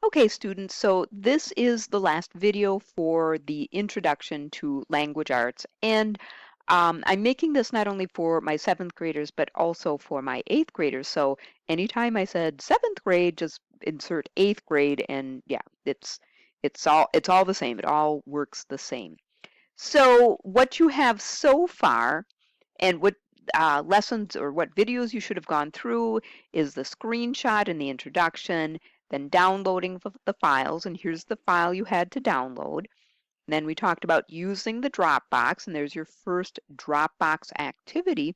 Okay, students, so this is the last video for the introduction to language arts. And I'm making this not only for my seventh graders, but also for my eighth graders. So anytime I said seventh grade, just insert eighth grade, and yeah, it's all the same. It all works the same. So what you have so far and what lessons or what videos you should have gone through is the screenshot and the introduction, then downloading the files, and here's the file you had to download. Then we talked about using the Dropbox, and there's your first Dropbox activity.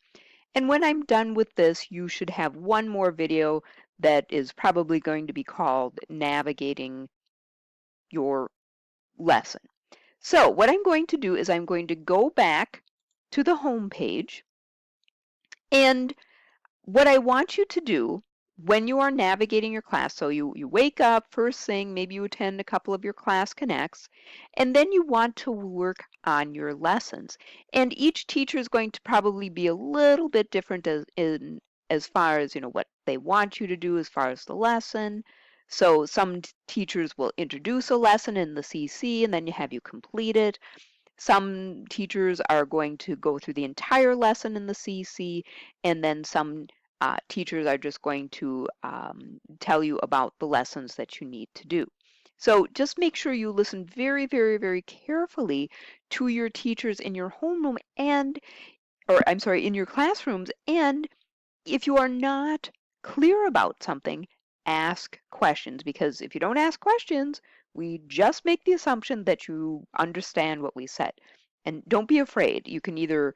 And when I'm done with this, you should have one more video that is probably going to be called Navigating Your Lesson. So what I'm going to do is I'm going to go back to the home page, and what I want you to do when you are navigating your class, so you wake up first thing, maybe you attend a couple of your class connects, and then you want to work on your lessons. And each teacher is going to probably be a little bit different as far as what they want you to do as far as the lesson. So some teachers will introduce a lesson in the CC and then you have you complete it. Some teachers are going to go through the entire lesson in the CC, and then some teachers are just going to tell you about the lessons that you need to do. So just make sure you listen very, very, very carefully to your teachers in your homeroom or I'm sorry, in your classrooms. And if you are not clear about something, ask questions, because if you don't ask questions, we just make the assumption that you understand what we said. And don't be afraid. You can either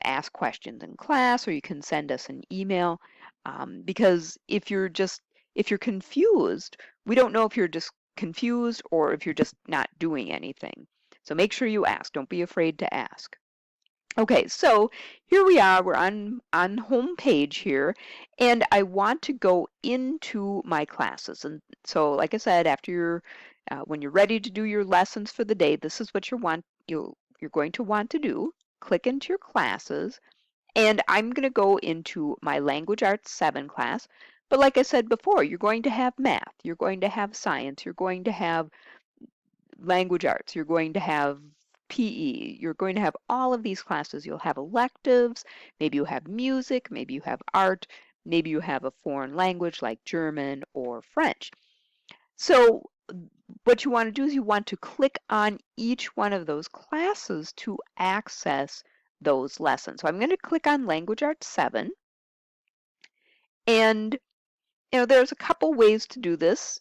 ask questions in class or you can send us an email, because if you're confused, we don't know if you're just confused or if you're just not doing anything. So make sure you ask. Don't be afraid to ask. Okay, so here we are. We're on home page here, and I want to go into my classes. And so, like I said, after when you're ready to do your lessons for the day, this is what you're going to want to do. Click into your classes, and I'm going to go into my Language Arts 7 class. But like I said before, you're going to have math, you're going to have science, you're going to have language arts, you're going to have PE, you're going to have all of these classes. You'll have electives, maybe you have music, maybe you have art, maybe you have a foreign language like German or French. So what you want to do is you want to click on each one of those classes to access those lessons. So I'm going to click on Language Arts 7, and there's a couple ways to do this.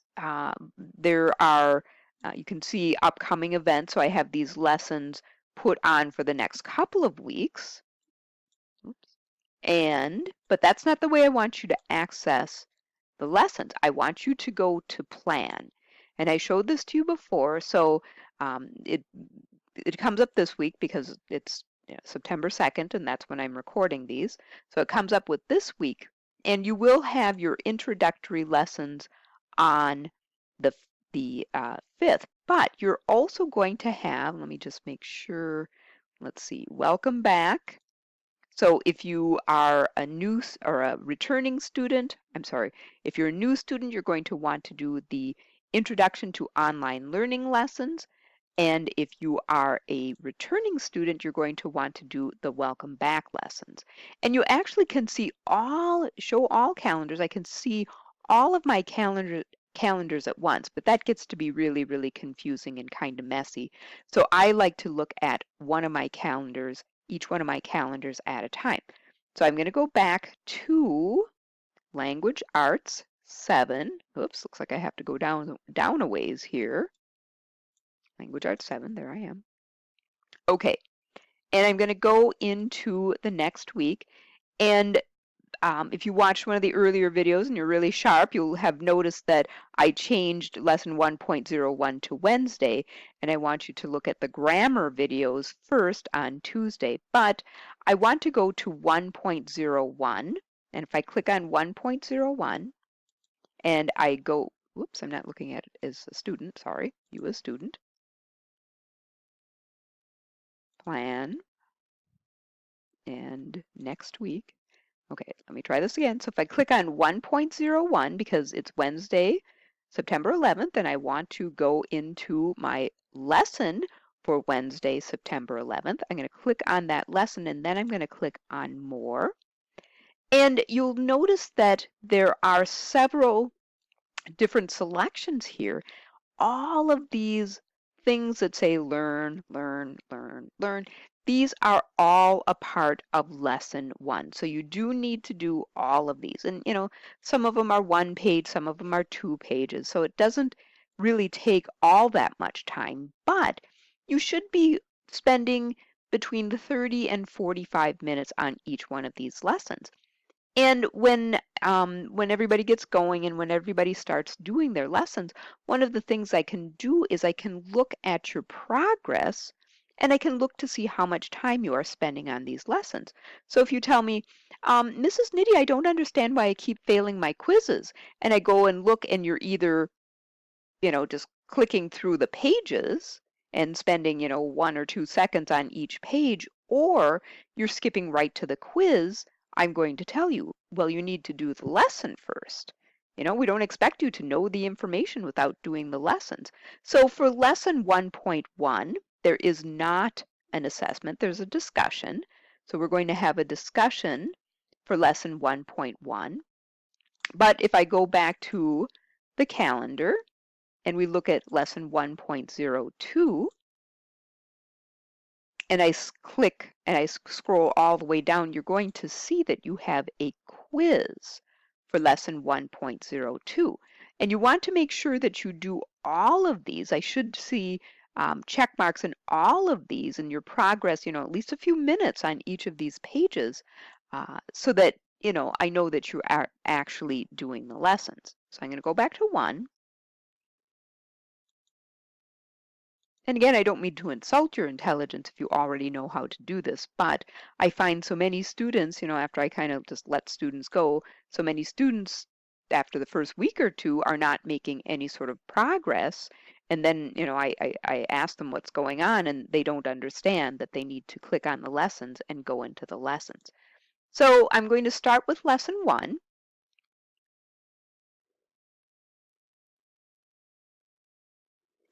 There are, you can see upcoming events. So I have these lessons put on for the next couple of weeks. Oops. But that's not the way I want you to access the lessons. I want you to go to plan. And I showed this to you before. So it comes up this week because it's September 2nd, and that's when I'm recording these. So it comes up with this week, and you will have your introductory lessons on the 5th, but you're also going to have, let me just make sure, let's see, welcome back. So if you are a new or a returning student, I'm sorry, if you're a new student, you're going to want to do the Introduction to Online Learning lessons. And if you are a returning student, you're going to want to do the welcome back lessons. And you actually can see show all calendars. I can see all of my calendars at once, but that gets to be really, really confusing and kind of messy. So I like to look at each one of my calendars at a time. So I'm going to go back to Language Arts 7. Oops, looks like I have to go down a ways here. Language Arts 7, there I am. Okay, and I'm going to go into the next week. And if you watched one of the earlier videos and you're really sharp, you'll have noticed that I changed lesson 1.01 to Wednesday, and I want you to look at the grammar videos first on Tuesday. But I want to go to 1.01, and if I click on 1.01 and I go, whoops, I'm not looking at it as a student, sorry, you as student. Plan, and next week. Okay, let me try this again. So if I click on 1.01, because it's Wednesday, September 11th, and I want to go into my lesson for Wednesday, September 11th. I'm going to click on that lesson, and then I'm going to click on More. And you'll notice that there are several different selections here. All of these things that say learn, learn, learn, learn, these are all a part of lesson 1. So you do need to do all of these. And some of them are 1 page, some of them are 2 pages. So it doesn't really take all that much time, but you should be spending between 30 and 45 minutes on each one of these lessons. And when everybody gets going and when everybody starts doing their lessons, one of the things I can do is I can look at your progress and I can look to see how much time you are spending on these lessons. So if you tell me, Mrs. Niddy, I don't understand why I keep failing my quizzes, and I go and look and you're either just clicking through the pages and spending, 1 or 2 seconds on each page, or you're skipping right to the quiz, I'm going to tell you, well, you need to do the lesson first. We don't expect you to know the information without doing the lessons. So for lesson 1.1, there is not an assessment, there's a discussion. So we're going to have a discussion for lesson 1.1. But if I go back to the calendar, and we look at lesson 1.02, and I click and I scroll all the way down, you're going to see that you have a quiz for lesson 1.02. And you want to make sure that you do all of these. I should see check marks in all of these in your progress, at least a few minutes on each of these pages, so that, I know that you are actually doing the lessons. So I'm going to go back to 1. And again, I don't mean to insult your intelligence if you already know how to do this, but I find so many students, after I kind of just let students go, so many students after the first week or 2 are not making any sort of progress. And then, I ask them what's going on, and they don't understand that they need to click on the lessons and go into the lessons. So I'm going to start with lesson 1.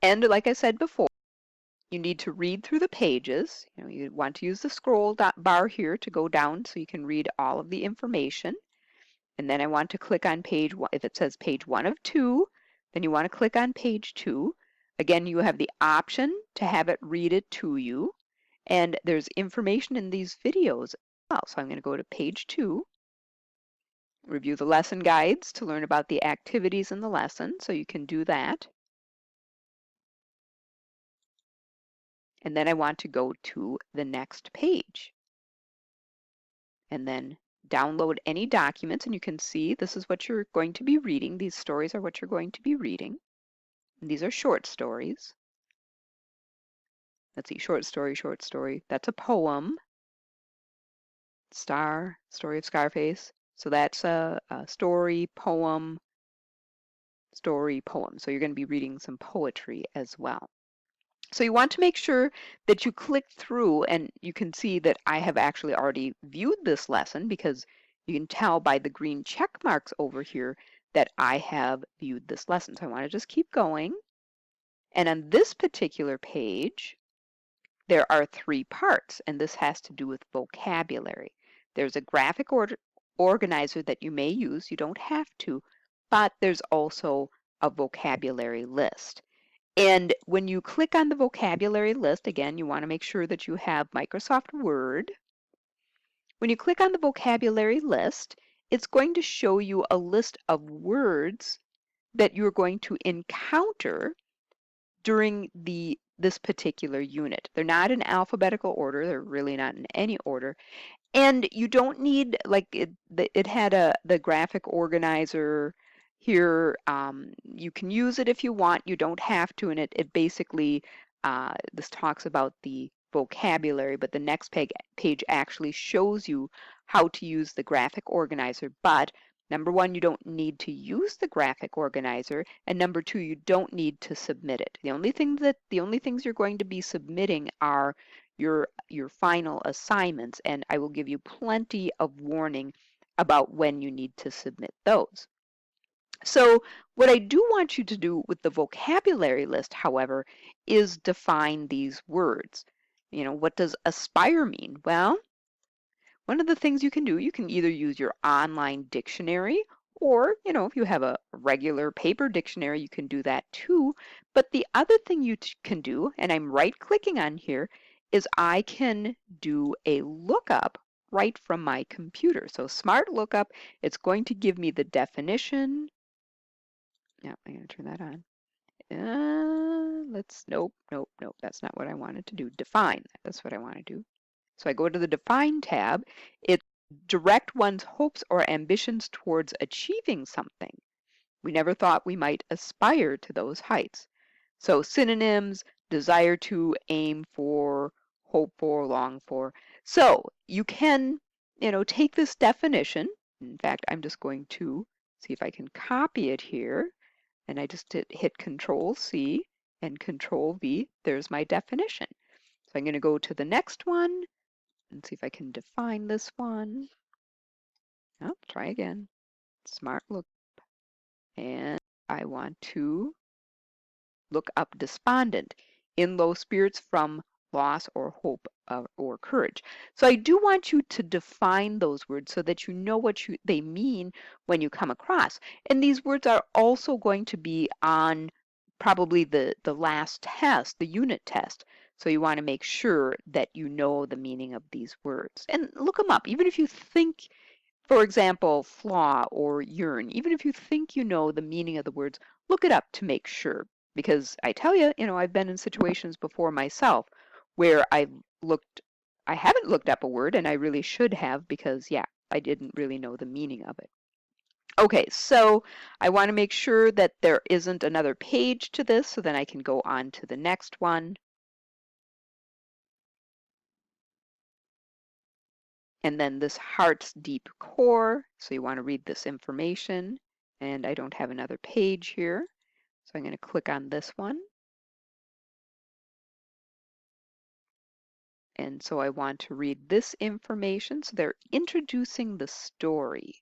And like I said before, you need to read through the pages. You want to use the scroll bar here to go down so you can read all of the information. And then I want to click on page 1. If it says page 1 of 2, then you want to click on page 2. Again, you have the option to have it read it to you. And there's information in these videos as well. So I'm going to go to page 2, review the lesson guides to learn about the activities in the lesson. So you can do that. And then I want to go to the next page and then download any documents, and you can see this is what you're going to be reading. These stories are what you're going to be reading. And these are short stories. Let's see, short story. That's a poem. Story of Scarface. So that's a story, poem, story, poem. So you're going to be reading some poetry as well. So you want to make sure that you click through, and you can see that I have actually already viewed this lesson because you can tell by the green check marks over here that I have viewed this lesson. So I want to just keep going. And on this particular page, there are 3 parts, and this has to do with vocabulary. There's a graphic organizer that you may use. You don't have to, but there's also a vocabulary list. And when you click on the vocabulary list, again, you want to make sure that you have Microsoft Word. When you click on the vocabulary list, it's going to show you a list of words that you're going to encounter during this particular unit. They're not in alphabetical order. They're really not in any order. And you don't need, like it had the graphic organizer here. You can use it if you want. You don't have to. And it basically, this talks about the vocabulary, but the next page actually shows you how to use the graphic organizer. But number 1, you don't need to use the graphic organizer, and number 2, you don't need to submit it. The only things you're going to be submitting are your final assignments, and I will give you plenty of warning about when you need to submit those. So what I do want you to do with the vocabulary list, however, is define these words. You know, what does aspire mean? Well, one of the things you can do, you can either use your online dictionary or, you know, if you have a regular paper dictionary, you can do that too. But the other thing you can do, and I'm right clicking on here, is I can do a lookup right from my computer. So Smart Lookup, it's going to give me the definition. Yeah, I'm going to turn that on. Nope, that's not what I wanted to do. Define, that's what I want to do. So I go to the Define tab. It direct one's hopes or ambitions towards achieving something. We never thought we might aspire to those heights. So synonyms, desire to, aim for, hope for, long for. So you can, you know, take this definition. In fact, I'm just going to see if I can copy it here. And I just hit Control C and Control V. There's my definition. So I'm going to go to the next one and see if I can define this one. Oh, try again. Smart look. And I want to look up despondent, in low spirits from loss or hope or courage. So I do want you to define those words so that you know what they mean when you come across. And these words are also going to be on probably the last test, the unit test. So you want to make sure that you know the meaning of these words. And look them up. Even if you think, for example, flaw or yearn, even if you think you know the meaning of the words, look it up to make sure. Because I tell you, you know, I've been in situations before myself where I haven't looked up a word and I really should have because, yeah, I didn't really know the meaning of it. Okay, so I want to make sure that there isn't another page to this so then I can go on to the next one. And then this heart's deep core. So you want to read this information. And I don't have another page here. So I'm going to click on this one. And so I want to read this information. So they're introducing the story.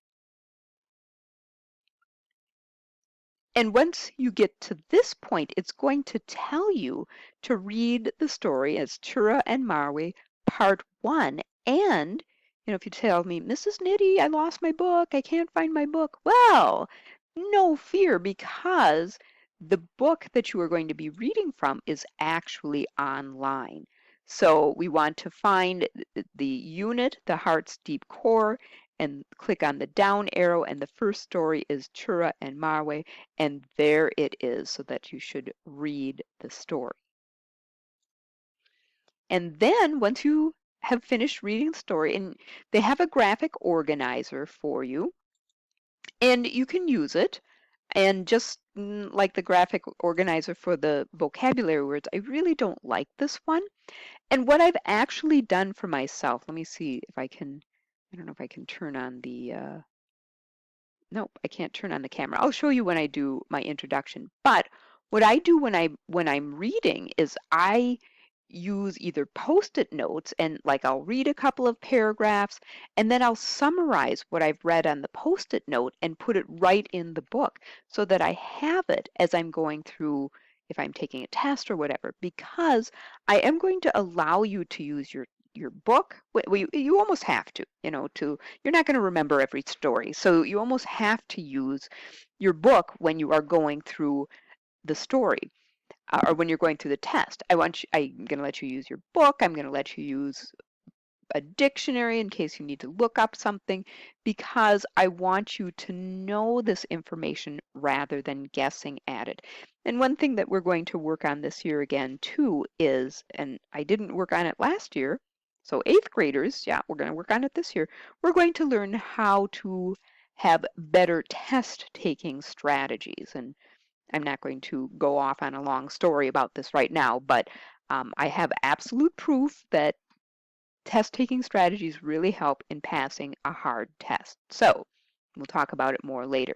And once you get to this point, it's going to tell you to read the story as Chura and Marwe, part 1. And, you know, if you tell me, Mrs. Nitty, I lost my book, I can't find my book. Well, no fear, because the book that you are going to be reading from is actually online. So we want to find the unit, the heart's deep core, and click on the down arrow, and the first story is Chura and Marwe, and there it is, so that you should read the story. And then once you have finished reading the story, and they have a graphic organizer for you, and you can use it. And just like the graphic organizer for the vocabulary words, I really don't like this one. And what I've actually done for myself, let me see if I can, I don't know if I can turn on the, nope, I can't turn on the camera. I'll show you when I do my introduction. But what I do when I'm reading is I use either post-it notes, and like I'll read a couple of paragraphs and then I'll summarize what I've read on the post-it note and put it right in the book so that I have it as I'm going through, if I'm taking a test or whatever, because I am going to allow you to use your book. You almost have to, you know, you're not going to remember every story. So you almost have to use your book when you are going through the story, or when you're going through the test. I'm going to let you use your book. I'm going to let you use a dictionary in case you need to look up something, because I want you to know this information rather than guessing at it. And one thing that we're going to work on this year again too is, and I didn't work on it last year, so 8th graders, yeah, we're going to work on it this year. We're going to learn how to have better test taking strategies. And I'm not going to go off on a long story about this right now, but I have absolute proof that test-taking strategies really help in passing a hard test. So we'll talk about it more later.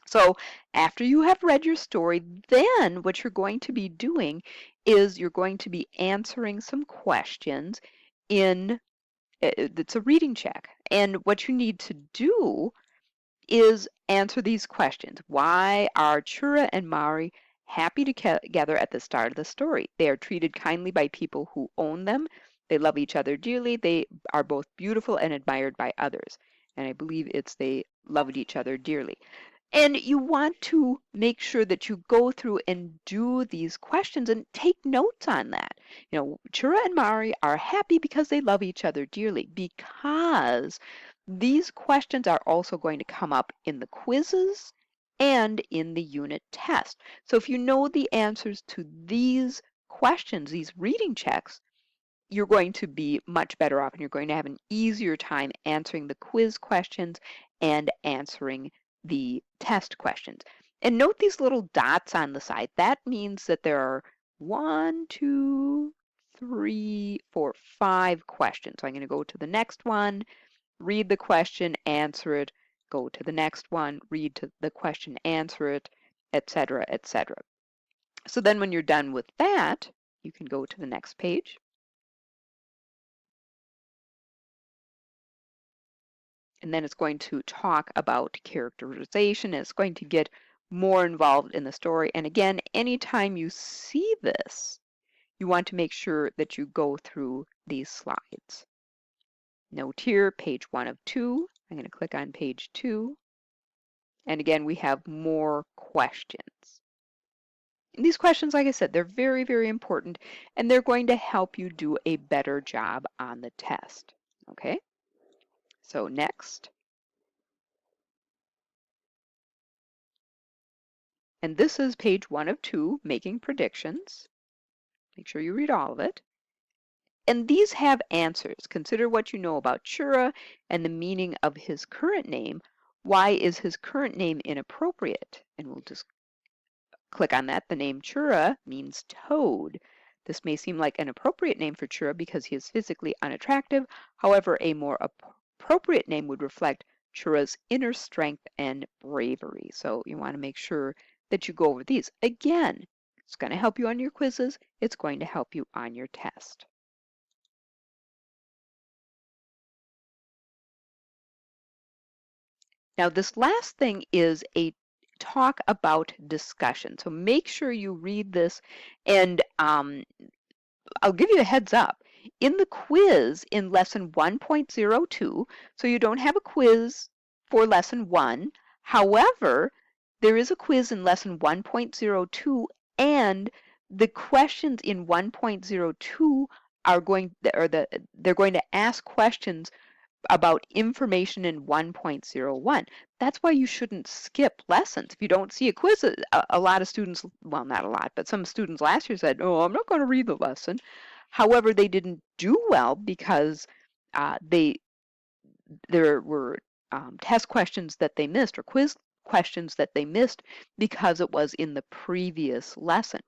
So after you have read your story, then what you're going to be doing is you're going to be answering some questions in, it's a reading check. And what you need to do is answer these questions. Why are Chura and Mari happy together at the start of the story? They are treated kindly by people who own them. They love each other dearly. They are both beautiful and admired by others. And I believe it's they loved each other dearly. And you want to make sure that you go through and do these questions and take notes on that. You know, Chura and Mari are happy because they love each other dearly, because these questions are also going to come up in the quizzes and in the unit test. So if you know the answers to these questions, these reading checks, you're going to be much better off and you're going to have an easier time answering the quiz questions and answering the test questions. And note these little dots on the side. That means that there are 1, 2, 3, 4, 5 questions. So I'm going to go to the next one, read the question, answer it, go to the next one, read the question, answer it, etc., etc. So then when you're done with that, you can go to the next page. And then it's going to talk about characterization. And it's going to get more involved in the story. And again, anytime you see this, you want to make sure that you go through these slides. Note here, page 1 of 2. I'm going to click on page 2. And again, we have more questions. And these questions, like I said, they're very, very important, and they're going to help you do a better job on the test. Okay? So next. And this is page 1 of 2, making predictions. Make sure you read all of it. And these have answers. Consider what you know about Chura and the meaning of his current name. Why is his current name inappropriate? And we'll just click on that. The name Chura means toad. This may seem like an appropriate name for Chura because he is physically unattractive. However, a more appropriate name would reflect Chura's inner strength and bravery. So you want to make sure that you go over these. Again, it's going to help you on your quizzes. It's going to help you on your test. Now, this last thing is a talk about discussion. So make sure you read this, and I'll give you a heads up. In the quiz in lesson 1.02, so you don't have a quiz for lesson 1. However, there is a quiz in lesson 1.02, and the questions in 1.02 are they're going to ask questions about information in 1.01. That's why you shouldn't skip lessons. If you don't see a quiz, a lot of students, well, not a lot, but some students last year said, oh, I'm not going to read the lesson. However, they didn't do well because there were test questions that they missed or quiz questions that they missed because it was in the previous lesson.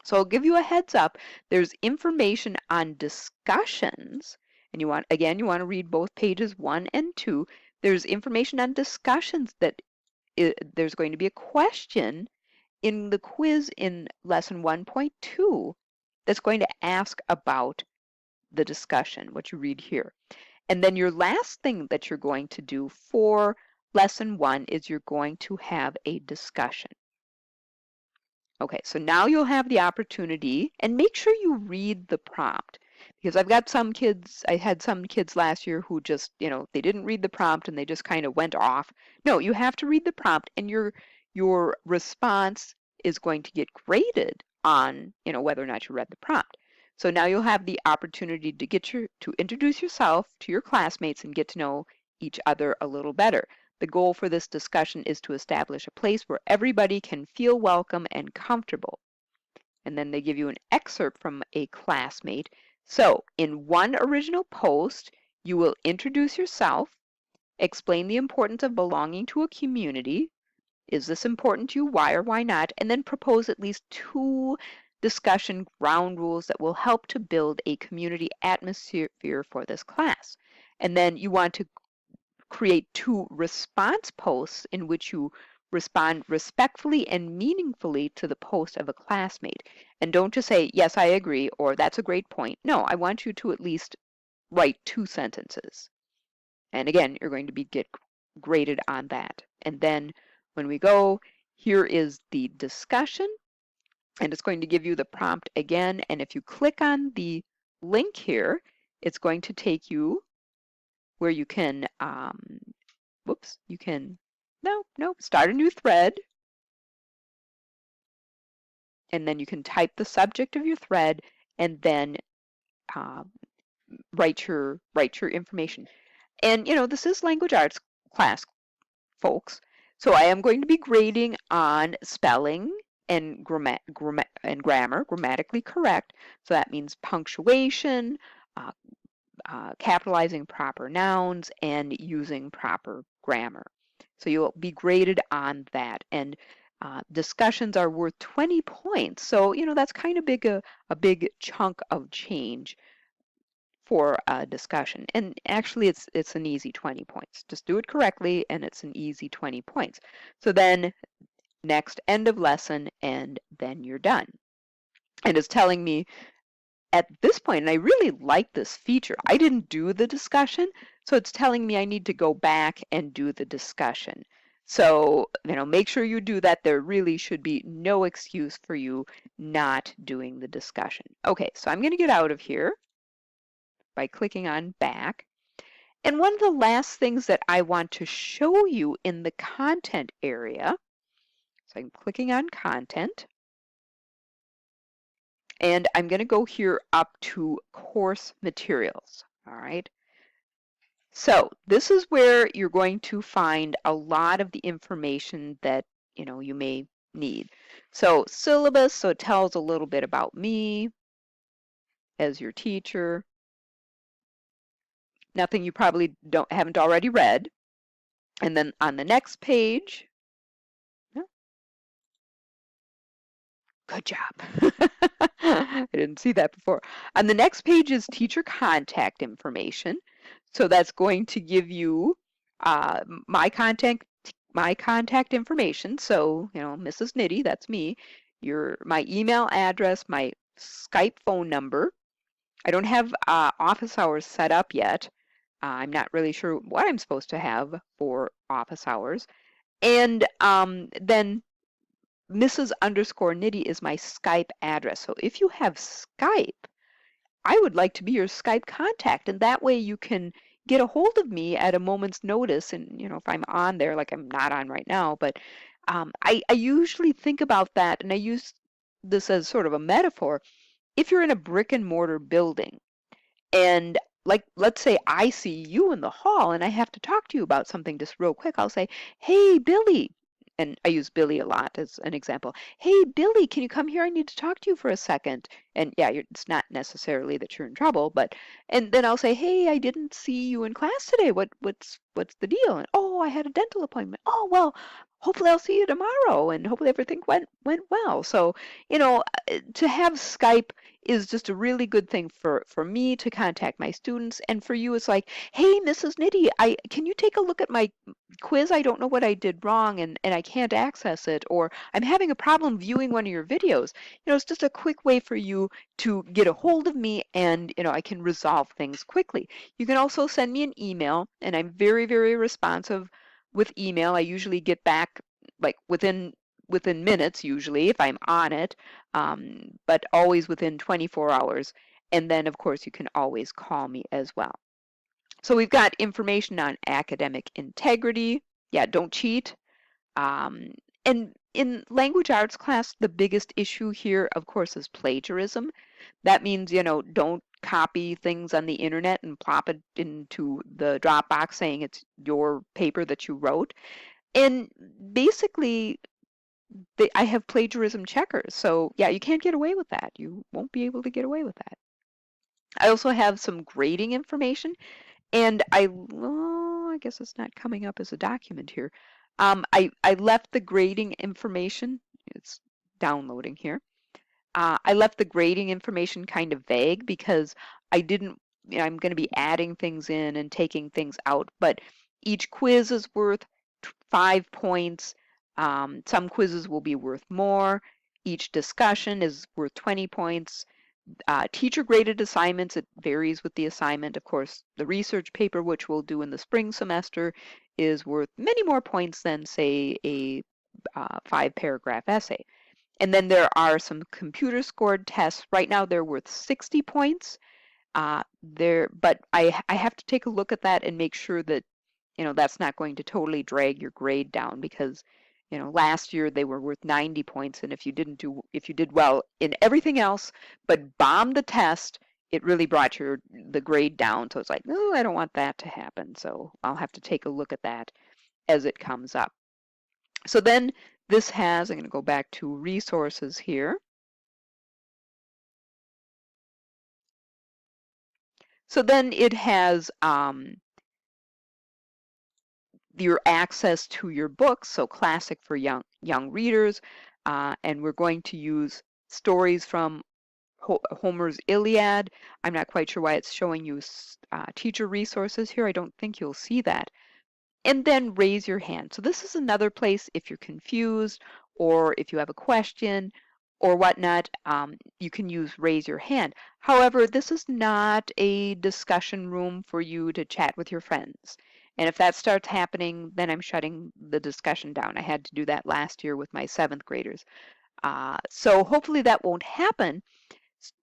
So I'll give you a heads up. There's information on discussions, and you want to read both pages 1 and 2. There's information on discussions that there's going to be a question in the quiz in lesson 1.2 that's going to ask about the discussion, what you read here. And then your last thing that you're going to do for lesson 1 is you're going to have a discussion. Okay, so now you'll have the opportunity, and make sure you read the prompt, because I had some kids last year who just, they didn't read the prompt and they just kind of went off. No, you have to read the prompt, and your response is going to get graded on, whether or not you read the prompt. So now you'll have the opportunity to introduce yourself to your classmates and get to know each other a little better. The goal for this discussion is to establish a place where everybody can feel welcome and comfortable. And then they give you an excerpt from a classmate. So in one original post, you will introduce yourself, explain the importance of belonging to a community. Is this important to you? Why or why not? And then propose at least 2 discussion ground rules that will help to build a community atmosphere for this class. And then you want to create 2 response posts in which you respond respectfully and meaningfully to the post of a classmate. And don't just say, yes, I agree, or that's a great point. No, I want you to at least write 2 sentences. And again, you're going to get graded on that. And then when we go, here is the discussion, and it's going to give you the prompt again. And if you click on the link here, it's going to take you where you can, whoops, you can, no, start a new thread. And then you can type the subject of your thread and then write your information. And this is language arts class, folks. So I am going to be grading on spelling and grammar, grammatically correct. So that means punctuation, uh, capitalizing proper nouns, and using proper grammar. So you'll be graded on that. And discussions are worth 20 points. So, that's kind of a big chunk of change for a discussion. And actually it's an easy 20 points. Just do it correctly and it's an easy 20 points. So then next, end of lesson, and then you're done. And it's telling me at this point, and I really like this feature, I didn't do the discussion, so it's telling me I need to go back and do the discussion. So, make sure you do that. There really should be no excuse for you not doing the discussion. Okay, so I'm going to get out of here by clicking on back. And one of the last things that I want to show you in the content area, so I'm clicking on content, and I'm going to go here up to course materials. All right. So this is where you're going to find a lot of the information that you may need. So syllabus, so it tells a little bit about me as your teacher. Nothing you probably haven't already read. And then on the next page, good job. I didn't see that before. On the next page is teacher contact information. So that's going to give you my contact information. So, Mrs. Nitty, that's me, my email address, my Skype phone number. I don't have office hours set up yet. I'm not really sure what I'm supposed to have for office hours. And then Mrs._Nitty is my Skype address. So if you have Skype, I would like to be your Skype contact, and that way you can get a hold of me at a moment's notice. And if I'm on there, like I'm not on right now, but I usually think about that, and I use this as sort of a metaphor. If you're in a brick and mortar building, and let's say I see you in the hall and I have to talk to you about something just real quick, I'll say, "Hey, Billy," and I use Billy a lot as an example. "Hey, Billy, can you come here? I need to talk to you for a second." And yeah, it's not necessarily that you're in trouble, and then I'll say, "Hey, I didn't see you in class today. What's the deal?" And, "Oh, I had a dental appointment." "Oh, well, hopefully I'll see you tomorrow, and hopefully everything went well." So, to have Skype is just a really good thing for me to contact my students, and for you it's like, "Hey, Mrs. Nitty, can you take a look at my quiz? I don't know what I did wrong, and I can't access it," or "I'm having a problem viewing one of your videos." It's just a quick way for you to get a hold of me, and I can resolve things quickly. You can also send me an email, and I'm very, very responsive with email. I usually get back like within minutes, usually, if I'm on it, but always within 24 hours. And then, of course, you can always call me as well. So we've got information on academic integrity. Yeah, don't cheat. And in language arts class, the biggest issue here, of course, is plagiarism. That means, don't copy things on the internet and plop it into the Dropbox saying it's your paper that you wrote. And basically, I have plagiarism checkers. So yeah, you can't get away with that. You won't be able to get away with that. I also have some grading information, and I guess it's not coming up as a document here. I left the grading information. It's downloading here. I left the grading information kind of vague because I didn't, I'm going to be adding things in and taking things out, but each quiz is worth 5 points. Some quizzes will be worth more. Each discussion is worth 20 points. Teacher graded assignments, it varies with the assignment. Of course, the research paper, which we'll do in the spring semester, is worth many more points than, say, a 5-paragraph essay. And then there are some computer scored tests. Right now, they're worth 60 points. But I have to take a look at that and make sure that, that's not going to totally drag your grade down, because last year they were worth 90 points, and if you did well in everything else but bombed the test, it really brought the grade down. So it's like, oh, I don't want that to happen. So I'll have to take a look at that as it comes up. So then I'm going to go back to resources here. So then it has your access to your books, so classic for young readers, and we're going to use stories from Homer's Iliad. I'm not quite sure why it's showing you teacher resources here. I don't think you'll see that. And then raise your hand. So this is another place if you're confused or if you have a question or whatnot, you can use raise your hand. However, this is not a discussion room for you to chat with your friends. And if that starts happening, then I'm shutting the discussion down. I had to do that last year with my 7th graders. So hopefully that won't happen.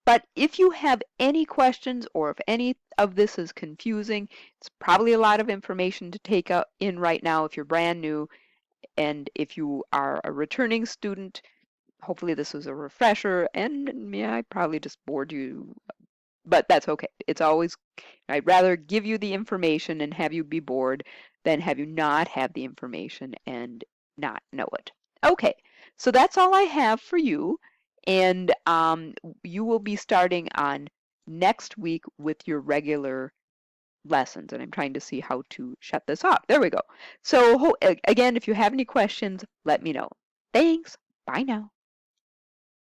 But if you have any questions or if any of this is confusing, it's probably a lot of information to take in right now if you're brand new. And if you are a returning student, hopefully this was a refresher. And yeah, I probably just bored you, but that's okay. I'd rather give you the information and have you be bored than have you not have the information and not know it. Okay, so that's all I have for you. And you will be starting on next week with your regular lessons. And I'm trying to see how to shut this off. There we go. So again, if you have any questions, let me know. Thanks. Bye now.